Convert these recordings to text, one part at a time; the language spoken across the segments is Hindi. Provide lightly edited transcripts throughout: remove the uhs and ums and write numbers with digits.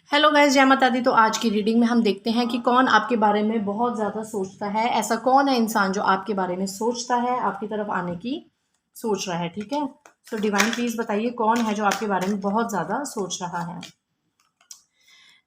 हेलो गाइस, जय माता दी। तो आज की रीडिंग में हम देखते हैं कि कौन आपके बारे में बहुत ज़्यादा सोचता है। ऐसा कौन है इंसान जो आपके बारे में सोचता है, आपकी तरफ आने की सोच रहा है। ठीक है, तो डिवाइन प्लीज़ बताइए कौन है जो आपके बारे में बहुत ज़्यादा सोच रहा है।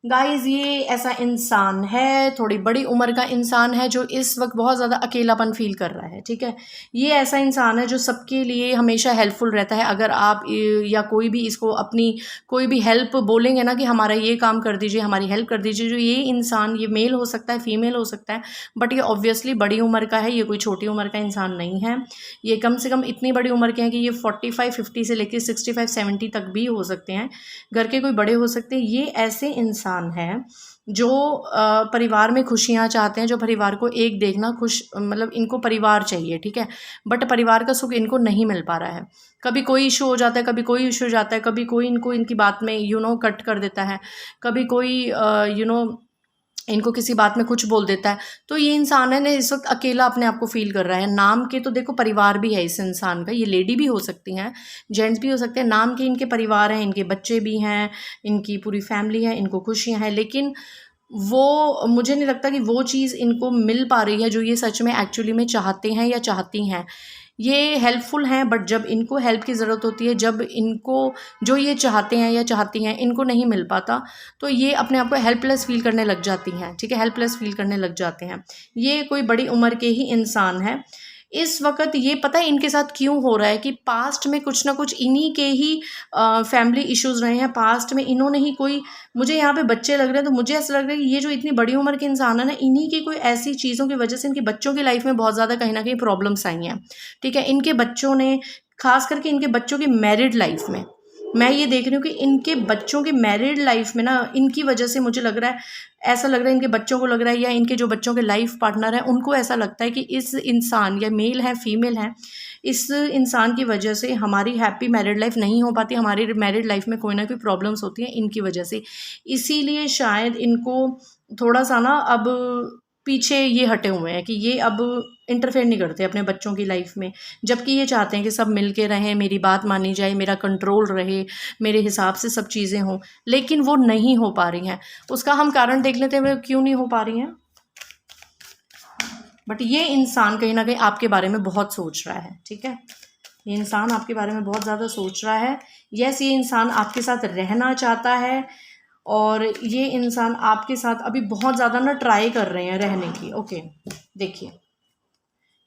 गाइज, ये ऐसा इंसान है, थोड़ी बड़ी उम्र का इंसान है, जो इस वक्त बहुत ज़्यादा अकेलापन फील कर रहा है। ठीक है, ये ऐसा इंसान है जो सबके लिए हमेशा हेल्पफुल रहता है। अगर आप या कोई भी इसको अपनी कोई भी हेल्प बोलेंगे ना कि हमारा ये काम कर दीजिए, हमारी हेल्प कर दीजिए, जो ये इंसान, ये मेल हो सकता है, फीमेल हो सकता है, बट ये ऑब्वियसली बड़ी उम्र का है। ये कोई छोटी उम्र का इंसान नहीं है। ये कम से कम इतनी बड़ी उम्र के हैं कि ये 45-50 से लेकर 65-70 तक भी हो सकते हैं। घर के कोई बड़े हो सकते हैं। ये ऐसे इंसान हैं जो परिवार में खुशियाँ चाहते हैं, जो परिवार को एक देखना खुश, मतलब इनको परिवार चाहिए। ठीक है, बट परिवार का सुख इनको नहीं मिल पा रहा है। कभी कोई इशू हो जाता है, कभी कोई इशू हो जाता है, कभी कोई इनको इनकी बात में कट कर देता है, कभी कोई इनको किसी बात में कुछ बोल देता है। तो ये इंसान है ना, इस वक्त अकेला अपने आप को फील कर रहा है। नाम के तो देखो परिवार भी है इस इंसान का। ये लेडी भी हो सकती हैं, जेंट्स भी हो सकते हैं। नाम के इनके परिवार हैं, इनके बच्चे भी हैं, इनकी पूरी फैमिली है, इनको खुशियाँ हैं। लेकिन वो, मुझे नहीं लगता कि वो चीज़ इनको मिल पा रही है जो ये सच में एक्चुअली में चाहते हैं या चाहती हैं। ये हेल्पफुल हैं, बट जब इनको हेल्प की ज़रूरत होती है, जब इनको जो ये चाहते हैं या चाहती हैं इनको नहीं मिल पाता, तो ये अपने आप को हेल्पलेस फील करने लग जाती हैं। ठीक है, हेल्पलेस फील करने लग जाते हैं। ये कोई बड़ी उम्र के ही इंसान है इस वक्त। ये पता है इनके साथ क्यों हो रहा है कि पास्ट में कुछ ना कुछ इन्हीं के ही फैमिली इश्यूज रहे हैं। पास्ट में इन्होंने ही कोई, मुझे यहाँ पे बच्चे लग रहे हैं तो मुझे ऐसा लग रहा है कि ये जो इतनी बड़ी उम्र के इंसान है ना, इन्हीं की कोई ऐसी चीज़ों की वजह से इनके बच्चों की लाइफ में बहुत ज़्यादा कहीं ना कहीं प्रॉब्लम्स आई हैं। ठीक है, इनके बच्चों ने, खास करके इनके बच्चों की मैरिड लाइफ में, मैं ये देख रही हूँ कि इनके बच्चों की मैरिड लाइफ में ना, इनकी वजह से मुझे लग रहा है, ऐसा लग रहा है इनके बच्चों को लग रहा है, या इनके जो बच्चों के लाइफ पार्टनर हैं उनको ऐसा लगता है कि इस इंसान, या मेल है फीमेल है, इस इंसान की वजह से हमारी हैप्पी मैरिड लाइफ नहीं हो पाती। हमारी मैरिड लाइफ में कोई ना कोई प्रॉब्लम्स होती हैं इनकी वजह से। इसीलिए शायद इनको थोड़ा सा ना अब पीछे ये हटे हुए हैं कि ये अब इंटरफेयर नहीं करते अपने बच्चों की लाइफ में। जबकि ये चाहते हैं कि सब मिल के रहें, मेरी बात मानी जाए, मेरा कंट्रोल रहे, मेरे हिसाब से सब चीज़ें हों, लेकिन वो नहीं हो पा रही हैं। उसका हम कारण देख लेते हैं क्यों नहीं हो पा रही हैं। बट ये इंसान कहीं ना कहीं आपके बारे में बहुत सोच रहा है। ठीक है, ये इंसान आपके बारे में बहुत ज़्यादा सोच रहा है। यस, ये इंसान आपके साथ रहना चाहता है, और ये इंसान आपके साथ अभी बहुत ज़्यादा ना ट्राई कर रहे हैं रहने की। ओके, देखिए,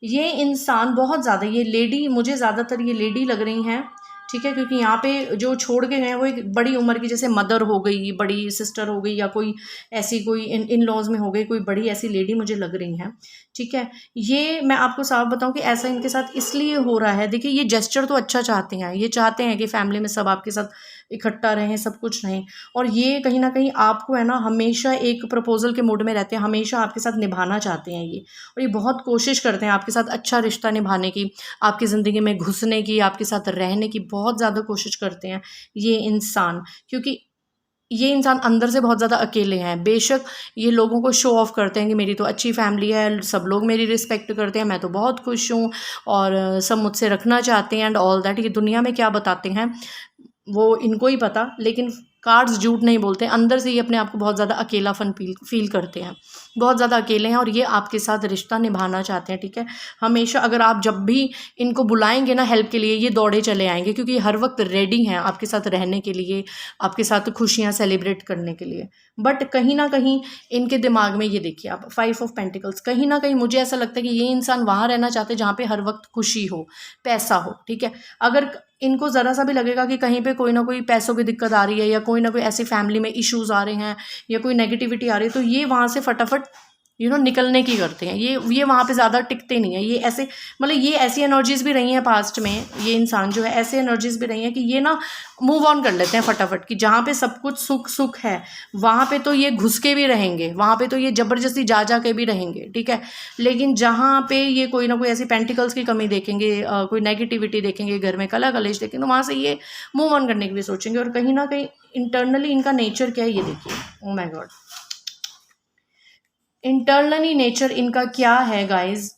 ये इंसान बहुत ज़्यादा, ये लेडी, मुझे ज़्यादातर ये लेडी लग रही हैं। ठीक है, क्योंकि यहाँ पे जो छोड़ के गए हैं वो एक बड़ी उम्र की, जैसे मदर हो गई, बड़ी सिस्टर हो गई, या कोई ऐसी, कोई इन लॉज में हो गई, कोई बड़ी ऐसी लेडी मुझे लग रही हैं। ठीक है, ये मैं आपको साफ बताऊं कि ऐसा इनके साथ इसलिए हो रहा है। देखिए, ये जेस्चर तो अच्छा चाहते हैं, ये चाहते हैं कि फैमिली में सब आपके साथ इकट्ठा रहें, सब कुछ रहें, और ये कहीं ना कहीं आपको है ना हमेशा एक प्रपोजल के मूड में रहते हैं, हमेशा आपके साथ निभाना चाहते हैं ये। और ये बहुत कोशिश करते हैं आपके साथ अच्छा रिश्ता निभाने की, आपकी ज़िंदगी में घुसने की, आपके साथ रहने की बहुत ज़्यादा कोशिश करते हैं ये इंसान। क्योंकि ये इंसान अंदर से बहुत ज़्यादा अकेले हैं। बेशक ये लोगों को शो ऑफ करते हैं कि मेरी तो अच्छी फैमिली है, सब लोग मेरी रिस्पेक्ट करते हैं, मैं तो बहुत खुश हूँ, और सब मुझसे रखना चाहते हैं एंड ऑल दैट। ये दुनिया में क्या बताते हैं वो इनको ही पता, लेकिन कार्ड्स झूठ नहीं बोलते। अंदर से ये अपने आप को बहुत ज़्यादा अकेलापन फील करते हैं, बहुत ज़्यादा अकेले हैं, और ये आपके साथ रिश्ता निभाना चाहते हैं। ठीक है, हमेशा अगर आप जब भी इनको बुलाएंगे ना हेल्प के लिए, ये दौड़े चले आएंगे, क्योंकि ये हर वक्त रेडी हैं आपके साथ रहने के लिए, आपके साथ खुशियाँ सेलिब्रेट करने के लिए। बट कहीं ना कहीं इनके दिमाग में, ये देखिए आप, 5 ऑफ पेंटिकल्स, कहीं ना कहीं मुझे ऐसा लगता है कि ये इंसान वहाँ रहना चाहते हैं जहाँ पे हर वक्त खुशी हो, पैसा हो। ठीक है, अगर इनको ज़रा सा भी लगेगा कि कहीं पे कोई ना कोई पैसों की दिक्कत आ रही है, या कोई ना कोई ऐसी फैमिली में इश्यूज आ रहे हैं, या कोई नेगेटिविटी आ रही है, तो ये वहाँ से फटाफट निकलने की करते हैं। ये वहाँ पे ज़्यादा टिकते नहीं है। ये ऐसे, मतलब ये ऐसी एनर्जीज भी रही हैं पास्ट में, ये इंसान जो है ऐसे एनर्जीज भी रही हैं कि ये ना मूव ऑन कर लेते हैं फटाफट, कि जहाँ पे सब कुछ सुख सुख है वहाँ पे तो ये घुस के भी रहेंगे, वहाँ पे तो ये ज़बरदस्ती जा जा के भी रहेंगे। ठीक है, लेकिन जहाँ पे ये कोई ना कोई ऐसी पेंटिकल्स की कमी देखेंगे, कोई नेगेटिविटी देखेंगे, घर में कला कलेश देखेंगे, तो वहाँ से ये मूव ऑन करने के लिए सोचेंगे। और कहीं ना कहीं इंटरनली इनका नेचर क्या है ये देखिए। Oh my God, internally nature इनका क्या है गाइज।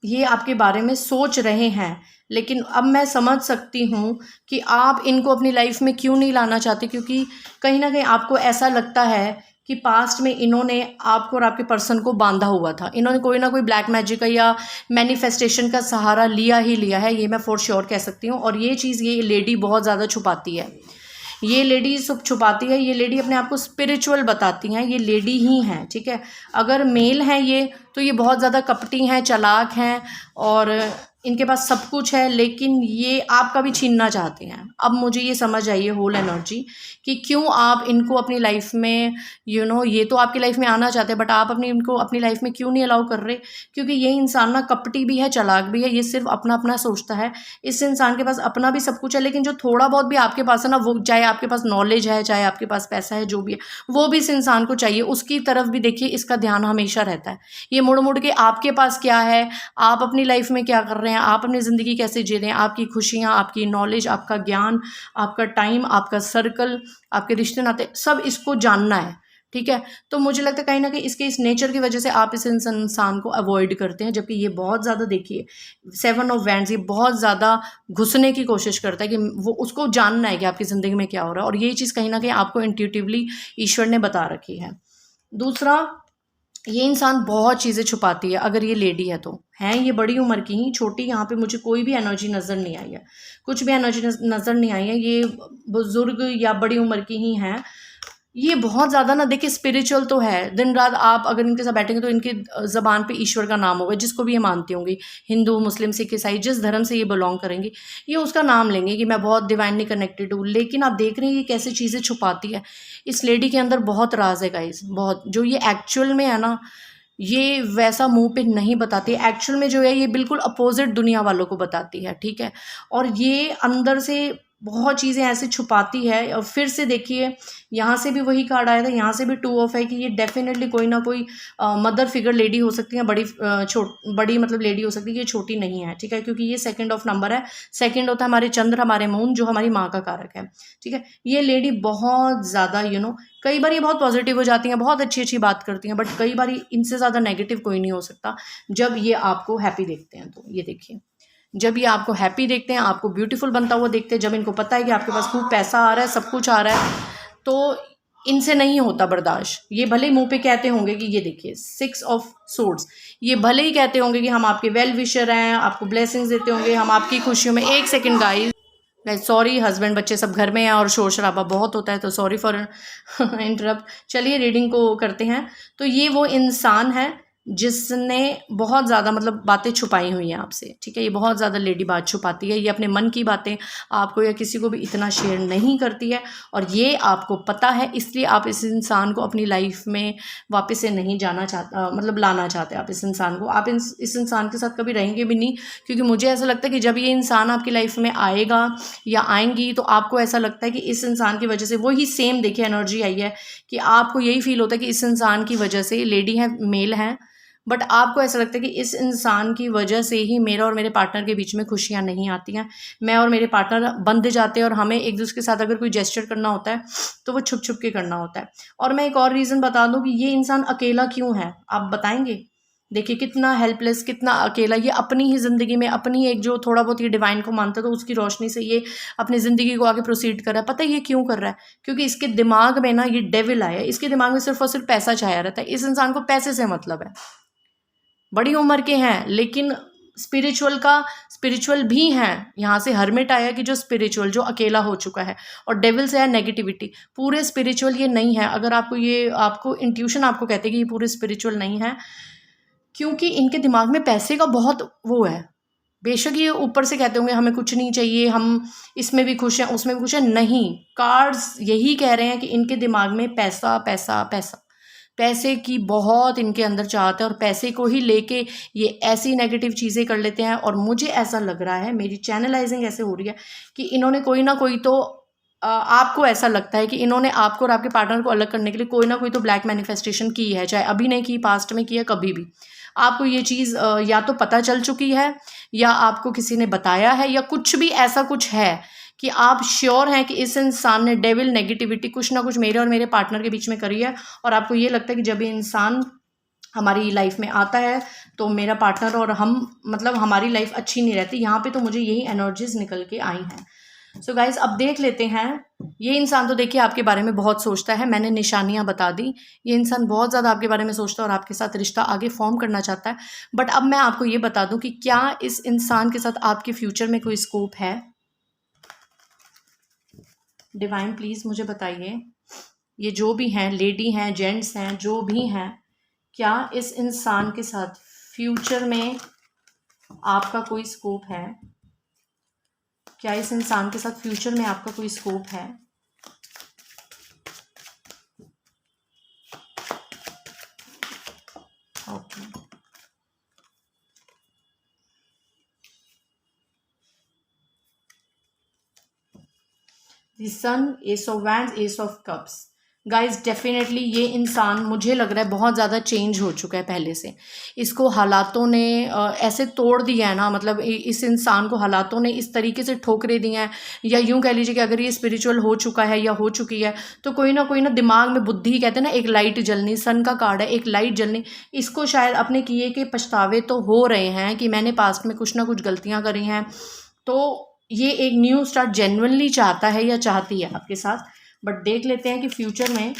ये आपके बारे में सोच रहे हैं, लेकिन अब मैं समझ सकती हूँ कि आप इनको अपनी लाइफ में क्यों नहीं लाना चाहते, क्योंकि कहीं ना कहीं आपको ऐसा लगता है कि पास्ट में इन्होंने आपको और आपके पर्सन को बांधा हुआ था। इन्होंने कोई ना कोई ब्लैक मैजिक का या मैनिफेस्टेशन का सहारा लिया ही लिया है, ये मैं फॉर श्योर कह सकती हूँ। और ये चीज़ ये लेडी बहुत ज़्यादा छुपाती है, ये लेडी सब छुपाती है। ये लेडी अपने आप को स्पिरिचुअल बताती हैं, ये लेडी ही हैं, ठीक है। अगर मेल हैं ये, तो ये बहुत ज़्यादा कपटी हैं, चालाक हैं, और इनके पास सब कुछ है, लेकिन ये आपका भी छीनना चाहते हैं। अब मुझे ये समझ आई है होल एनर्जी कि क्यों आप इनको अपनी लाइफ में ये तो आपकी लाइफ में आना चाहते हैं, बट आप इनको अपनी लाइफ में क्यों नहीं अलाउ कर रहे? क्योंकि ये इंसान ना कपटी भी है, चालाक भी है, ये सिर्फ अपना अपना सोचता है। इस इंसान के पास अपना भी सब कुछ है, लेकिन जो थोड़ा बहुत भी आपके पास है ना, वो चाहे आपके पास नॉलेज है, चाहे आपके पास पैसा है, जो भी है, वो भी इस इंसान को चाहिए। उसकी तरफ भी देखिए, इसका ध्यान हमेशा रहता है। ये मुड़ मुड़ के आपके पास क्या है, आप अपनी लाइफ में क्या कर रहे हैं, आप अपनी ज़िंदगी कैसे जी रहे हैं, आपकी खुशियाँ, आपकी नॉलेज, आपका ज्ञान, आपका टाइम, आपका सर्कल, आपके रिश्ते नाते, सब इसको जानना है, ठीक है। तो मुझे लगता है कहीं ना कहीं इसके इस नेचर की वजह से आप इस इंसान को अवॉइड करते हैं, जबकि ये बहुत ज़्यादा, देखिए 7 ऑफ वैंड्स, ये बहुत ज़्यादा घुसने की कोशिश करता है कि वो उसको जानना है कि आपकी ज़िंदगी में क्या हो रहा है, और ये चीज़ कहीं ना कहीं आपको इंट्यूटिवली ईश्वर ने बता रखी है। दूसरा, ये इंसान बहुत चीज़ें छुपाती है। अगर ये लेडी है तो हैं ये बड़ी उम्र की ही, छोटी यहाँ पे मुझे कोई भी एनर्जी नज़र नहीं आई है, कुछ भी एनर्जी नज़र नहीं आई है। ये बुजुर्ग या बड़ी उम्र की ही हैं। ये बहुत ज़्यादा ना, देखिए स्पिरिचुअल तो है, दिन रात आप अगर इनके साथ बैठेंगे तो इनकी ज़बान पे ईश्वर का नाम होगा, जिसको भी ये मानती होंगी, हिंदू, मुस्लिम, सिख, ईसाई, जिस धर्म से ये बिलोंग करेंगी, ये उसका नाम लेंगे कि मैं बहुत डिवाइनली कनेक्टेड हूँ। लेकिन आप देख रहे हैं ये कैसे चीज़ें छुपाती है। इस लेडी के अंदर बहुत राज है गाइस, बहुत। जो ये एक्चुअल में है ना, ये वैसा मुंह पे नहीं बताती। एक्चुअल में जो है ये बिल्कुल अपोजिट दुनिया वालों को बताती है, ठीक है। और ये अंदर से बहुत चीज़ें ऐसे छुपाती है। और फिर से देखिए, यहाँ से भी वही कार्ड आया था, यहाँ से भी 2 ऑफ है कि ये डेफिनेटली कोई ना कोई मदर फिगर लेडी हो सकती है, बड़ी मतलब लेडी हो सकती है, ये छोटी नहीं है, ठीक है। क्योंकि ये 2 ऑफ नंबर है, 2 होता है हमारे चंद्र, हमारे मून, जो हमारी माँ का कारक है, ठीक है। ये लेडी बहुत ज़्यादा कई बार ये बहुत पॉजिटिव हो जाती हैं, बहुत अच्छी अच्छी बात करती हैं, बट कई बार इनसे ज़्यादा नेगेटिव कोई नहीं हो सकता जब ये आपको हैप्पी देखते हैं। तो ये देखिए, जब ये आपको हैप्पी देखते हैं, आपको ब्यूटीफुल बनता हुआ देखते हैं, जब इनको पता है कि आपके पास खूब पैसा आ रहा है, सब कुछ आ रहा है, तो इनसे नहीं होता बर्दाश्त। ये भले ही मुंह पे कहते होंगे कि ये देखिए 6 ऑफ सोर्ड्स, ये भले ही कहते होंगे कि हम आपके वेल विशर हैं, आपको ब्लेसिंग्स देते होंगे, हम आपकी खुशियों में। एक सेकेंड गाइस, सॉरी, हस्बैंड बच्चे सब घर में हैं और शोर शराबा बहुत होता है, तो सॉरी फॉर इंटरप्ट। चलिए रीडिंग को करते हैं। तो ये वो इंसान है जिसने बहुत ज़्यादा मतलब बातें छुपाई हुई हैं आपसे, ठीक है। ये बहुत ज़्यादा लेडी बात छुपाती है, ये अपने मन की बातें आपको या किसी को भी इतना शेयर नहीं करती है, और ये आपको पता है, इसलिए आप इस इंसान को अपनी लाइफ में वापस से नहीं जाना चाहता, मतलब लाना चाहते आप इस इंसान को। आप इस इंसान के साथ कभी रहेंगे भी नहीं, क्योंकि मुझे ऐसा लगता है कि जब ये इंसान आपकी लाइफ में आएगा या आएंगी, तो आपको ऐसा लगता है कि इस इंसान की वजह से, वही सेम देखिए एनर्जी आई है कि आपको यही फील होता है कि इस इंसान की वजह से, लेडी है मेल है, बट आपको ऐसा लगता है कि इस इंसान की वजह से ही मेरा और मेरे पार्टनर के बीच में खुशियाँ नहीं आती हैं। मैं और मेरे पार्टनर बंध जाते हैं, और हमें एक दूसरे के साथ अगर कोई जेस्चर करना होता है तो वो छुप छुप के करना होता है। और मैं एक और रीज़न बता दूं कि ये इंसान अकेला क्यों है, आप बताएंगे? देखिए कितना हेल्पलेस, कितना अकेला, ये अपनी ही ज़िंदगी में, अपनी एक जो थोड़ा बहुत ये डिवाइन को मानता है, तो उसकी रोशनी से ये अपनी ज़िंदगी को आगे प्रोसीड कर रहा है। पता है ये क्यों कर रहा है? क्योंकि इसके दिमाग में ना ये डेविल आया है, इसके दिमाग में सिर्फ और सिर्फ पैसा छाया रहता है। इस इंसान को पैसे से मतलब है, बड़ी उम्र के हैं, लेकिन स्पिरिचुअल भी हैं। यहाँ से हर्मिट आया कि जो स्पिरिचुअल, जो अकेला हो चुका है, और डेविल से है नेगेटिविटी। पूरे स्पिरिचुअल ये नहीं है। अगर आपको इंट्यूशन आपको कहते हैं कि ये पूरे स्पिरिचुअल नहीं है, क्योंकि इनके दिमाग में पैसे का बहुत वो है। बेशक ये ऊपर से कहते होंगे हमें कुछ नहीं चाहिए, हम इसमें भी खुश हैं, उसमें भी खुश हैं, नहीं, कार्ड्स यही कह रहे हैं कि इनके दिमाग में पैसा पैसा पैसा, पैसे की बहुत इनके अंदर चाहते हैं, और पैसे को ही लेके ये ऐसी नेगेटिव चीज़ें कर लेते हैं। और मुझे ऐसा लग रहा है, मेरी चैनलाइजिंग ऐसे हो रही है कि इन्होंने कोई ना कोई तो आपको ऐसा लगता है कि इन्होंने आपको और आपके पार्टनर को अलग करने के लिए कोई ना कोई तो ब्लैक मैनिफेस्टेशन की है, चाहे अभी नहीं की, पास्ट में की है, कभी भी। आपको ये चीज़ या तो पता चल चुकी है, या आपको किसी ने बताया है, या कुछ भी ऐसा कुछ है कि आप श्योर हैं कि इस इंसान ने डेविल नेगेटिविटी कुछ ना कुछ मेरे और मेरे पार्टनर के बीच में करी है। और आपको ये लगता है कि जब ये इंसान हमारी लाइफ में आता है तो मेरा पार्टनर और हम मतलब हमारी लाइफ अच्छी नहीं रहती। यहाँ पे तो मुझे यही एनर्जीज निकल के आई हैं। सो गाइज अब देख लेते हैं। ये इंसान तो देखिए आपके बारे में बहुत सोचता है, मैंने निशानियां बता दी। ये इंसान बहुत ज़्यादा आपके बारे में सोचता है और आपके साथ रिश्ता आगे फॉर्म करना चाहता है। बट अब मैं आपको ये बता दूं कि क्या इस इंसान के साथ आपके फ्यूचर में कोई स्कोप है। डिवाइन प्लीज़ मुझे बताइए, ये जो भी हैं, लेडी हैं, जेंट्स हैं, जो भी हैं, क्या इस इंसान के साथ फ्यूचर में आपका कोई स्कोप है। क्या इस इंसान के साथ फ्यूचर में आपका कोई स्कोप है। Okay, the sun, ace of wands, ace of cups. Guys definitely ये इंसान मुझे लग रहा है बहुत ज़्यादा चेंज हो चुका है पहले से। इसको हालातों ने ऐसे तोड़ दिया है ना, मतलब इस इंसान को हालातों ने इस तरीके से ठोकरे दिए हैं, या यूं कह लीजिए कि अगर ये स्पिरिचुअल हो चुका है या हो चुकी है तो कोई ना दिमाग में बुद्धि, कहते हैं ना एक लाइट जलनी, सन का कार्ड है, एक लाइट जलनी। इसको शायद अपने किए के पछतावे तो हो रहे हैं कि मैंने पास्ट में कुछ ना कुछ गलतियाँ करी हैं, तो ये एक न्यू स्टार्ट जेन्युइनली चाहता है या चाहती है आपके साथ। बट देख लेते हैं कि फ्यूचर में,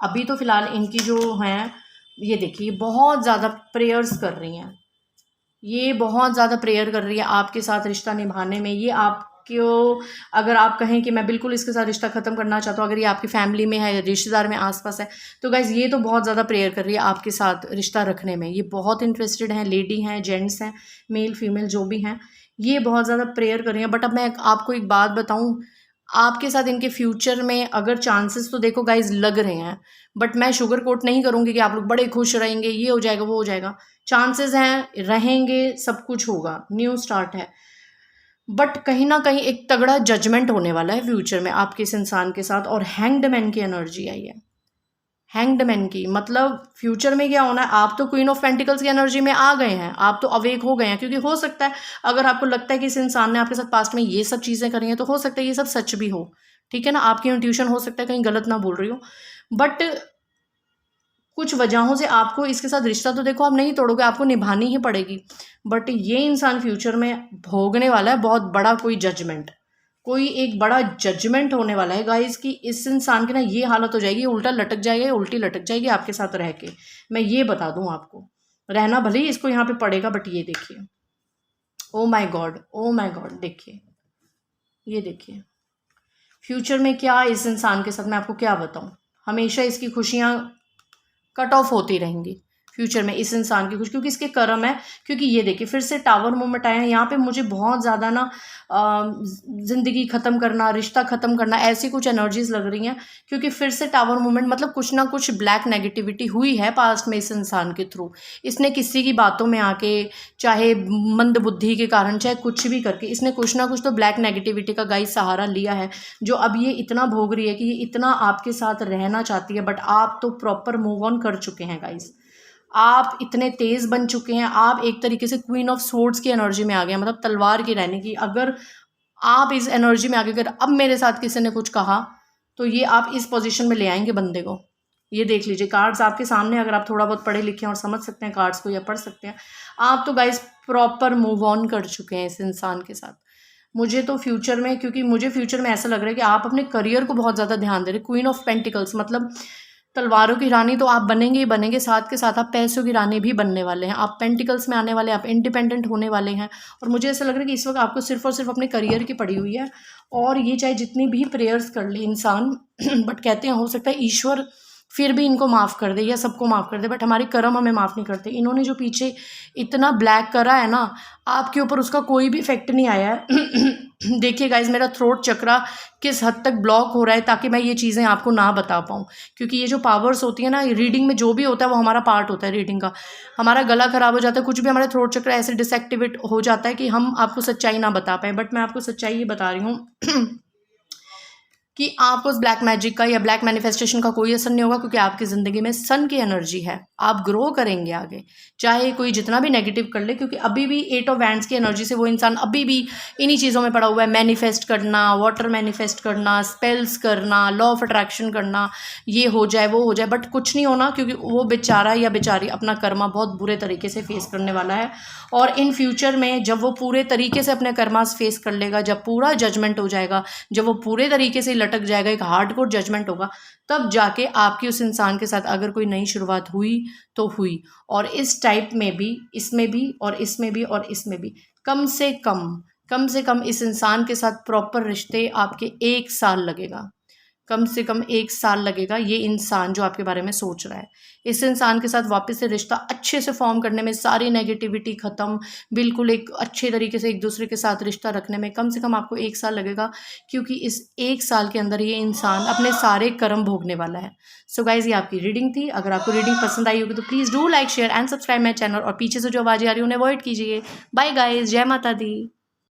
अभी तो फिलहाल इनकी जो हैं, ये देखिए बहुत ज़्यादा प्रेयर्स कर रही हैं, ये बहुत ज़्यादा प्रेयर कर रही है आपके साथ रिश्ता निभाने में। ये आपको, अगर आप कहें कि मैं बिल्कुल इसके साथ रिश्ता ख़त्म करना चाहता हूँ, अगर ये आपकी फैमिली में है, रिश्तेदार में आसपास है, तो गाइज़ ये तो बहुत ज़्यादा प्रेयर कर रही है आपके साथ रिश्ता रखने में। ये बहुत इंटरेस्टेड हैं, लेडी हैं, जेंट्स हैं, मेल फीमेल जो भी हैं, ये बहुत ज़्यादा प्रेयर कर रही हैं। बट अब मैं आपको एक बात बताऊँ, आपके साथ इनके फ्यूचर में अगर चांसेस तो देखो गाइज लग रहे हैं, बट मैं शुगर कोट नहीं करूँगी कि आप लोग बड़े खुश रहेंगे, ये हो जाएगा वो हो जाएगा। चांसेस हैं, रहेंगे, सब कुछ होगा, न्यू स्टार्ट है। बट कहीं ना कहीं एक तगड़ा जजमेंट होने वाला है फ्यूचर में आपके इस इंसान के साथ। और हैंग्ड मैन की एनर्जी आई है, हैंग्ड मैन की, मतलब फ्यूचर में क्या होना है, आप तो क्वीन ऑफ पेंटिकल्स की एनर्जी में आ गए हैं, आप तो अवेक हो गए हैं। क्योंकि हो सकता है अगर आपको लगता है कि इस इंसान ने आपके साथ पास्ट में ये सब चीज़ें करी हैं, तो हो सकता है ये सब सच भी हो, ठीक है ना, आपकी इंट्यूशन हो सकता है कहीं गलत ना बोल रही हो। बट कुछ वजहों से आपको इसके साथ रिश्ता तो देखो आप नहीं तोड़ोगे, आपको निभानी ही पड़ेगी। बट ये इंसान फ्यूचर में भोगने वाला है बहुत बड़ा कोई जजमेंट, कोई एक बड़ा जजमेंट होने वाला है गाइस, कि इस इंसान की ना ये हालत हो जाएगी, उल्टा लटक जाएगा, उल्टी लटक जाएगी आपके साथ रह के। मैं ये बता दूं आपको, रहना भले ही इसको यहाँ पे पड़ेगा, बट ये देखिए, oh my God, oh my God, देखिए, ये देखिए फ्यूचर में क्या इस इंसान के साथ, मैं आपको क्या बताऊं, हमेशा इसकी खुशियाँ कट ऑफ होती रहेंगी फ्यूचर में इस इंसान की कुछ, क्योंकि इसके कर्म है। क्योंकि ये देखिए फिर से टावर मूवमेंट आया है यहाँ पे, मुझे बहुत ज़्यादा ना ज़िंदगी ख़त्म करना, रिश्ता ख़त्म करना, ऐसी कुछ एनर्जीज लग रही हैं। क्योंकि फिर से टावर मूवमेंट, मतलब कुछ ना कुछ ब्लैक नेगेटिविटी हुई है पास्ट में इस इंसान के थ्रू। इसने किसी की बातों में आके, चाहे मंद बुद्धि के कारण, चाहे कुछ भी करके, इसने कुछ ना कुछ तो ब्लैक नेगेटिविटी का गाइस सहारा लिया है, जो अब ये इतना भोग रही है कि ये इतना आपके साथ रहना चाहती है। बट आप तो प्रॉपर मूव ऑन कर चुके हैं गाइस, आप इतने तेज बन चुके हैं, आप एक तरीके से क्वीन ऑफ सोर्ड्स की एनर्जी में आ गए हैं, मतलब तलवार की रहने की। अगर आप इस एनर्जी में आगे, अगर अब मेरे साथ किसी ने कुछ कहा तो ये आप इस पोजीशन में ले आएंगे बंदे को। ये देख लीजिए कार्ड्स आपके सामने, अगर आप थोड़ा बहुत पढ़े लिखे हैं और समझ सकते हैं कार्ड्स को या पढ़ सकते हैं, आप तो गाइस प्रॉपर मूव ऑन कर चुके हैं इस इंसान के साथ। मुझे तो फ्यूचर में, क्योंकि मुझे फ्यूचर में ऐसा लग रहा है कि आप अपने करियर को बहुत ज़्यादा ध्यान दे रहे हैं। क्वीन ऑफ पेंटिकल्स मतलब तलवारों की रानी तो आप बनेंगे ही बनेंगे, साथ के साथ आप पैसों की रानी भी बनने वाले हैं, आप पेंटिकल्स में आने वाले हैं, आप इंडिपेंडेंट होने वाले हैं। और मुझे ऐसा लग रहा है कि इस वक्त आपको सिर्फ और सिर्फ अपने करियर की पड़ी हुई है। और ये चाहे जितनी भी प्रेयर्स कर ले इंसान बट कहते हैं हो सकता है ईश्वर फिर भी इनको माफ़ कर दे या सबको माफ़ कर दे, बट हमारे कर्म हमें माफ़ नहीं करते। इन्होंने जो पीछे इतना ब्लैक करा है ना आपके ऊपर, उसका कोई भी इफेक्ट नहीं आया है। देखिए गाइज मेरा थ्रोट चक्रा किस हद तक ब्लॉक हो रहा है, ताकि मैं ये चीज़ें आपको ना बता पाऊँ। क्योंकि ये जो पावर्स होती है ना, रीडिंग में जो भी होता है वो हमारा पार्ट होता है रीडिंग का। हमारा गला खराब हो जाता है, कुछ भी हमारे थ्रोट चक्र ऐसे डिसएक्टिवेट हो जाता है कि हम आपको सच्चाई ना बता पाएँ। बट मैं आपको सच्चाई ये बता रही हूँ कि आपको उस ब्लैक मैजिक का या ब्लैक मैनिफेस्टेशन का कोई असर नहीं होगा, क्योंकि आपकी ज़िंदगी में सन की एनर्जी है। आप ग्रो करेंगे आगे, चाहे कोई जितना भी नेगेटिव कर ले, क्योंकि अभी भी 8 ऑफ वैंड्स की एनर्जी से वो इंसान अभी भी इन्हीं चीज़ों में पड़ा हुआ है। मैनिफेस्ट करना, वाटर मैनिफेस्ट करना, स्पेल्स करना, लॉ ऑफ अट्रैक्शन करना, ये हो जाए वो हो जाए, बट कुछ नहीं होना, क्योंकि वो बेचारा या बेचारी अपना कर्मा बहुत बुरे तरीके से फेस करने वाला है। और इन फ्यूचर में जब वो पूरे तरीके से अपने कर्मास फेस कर लेगा, जब पूरा जजमेंट हो जाएगा, जब वो पूरे तरीके से लटक जाएगा, एक हार्डकोर जजमेंट होगा, तब जाके आपकी उस इंसान के साथ अगर कोई नई शुरुआत हुई तो हुई। और इस टाइप में भी, इसमें भी और इसमें भी और इसमें भी कम से कम इस इंसान के साथ प्रॉपर रिश्ते आपके 1 साल लगेगा, कम से कम 1 साल लगेगा। ये इंसान जो आपके बारे में सोच रहा है, इस इंसान के साथ वापस से रिश्ता अच्छे से फॉर्म करने में, सारी नेगेटिविटी ख़त्म, बिल्कुल एक अच्छे तरीके से एक दूसरे के साथ रिश्ता रखने में कम से कम आपको 1 साल लगेगा, क्योंकि इस 1 साल के अंदर ये इंसान अपने सारे कर्म भोगने वाला है। सो गाइज, ये आपकी रीडिंग थी। अगर आपको रीडिंग पसंद आई होगी तो please do like, share and subscribe my channel, और पीछे से जो आवाज़ें आ रही है उन्हें अवॉइड कीजिए। बाय गाइज, जय माता दी।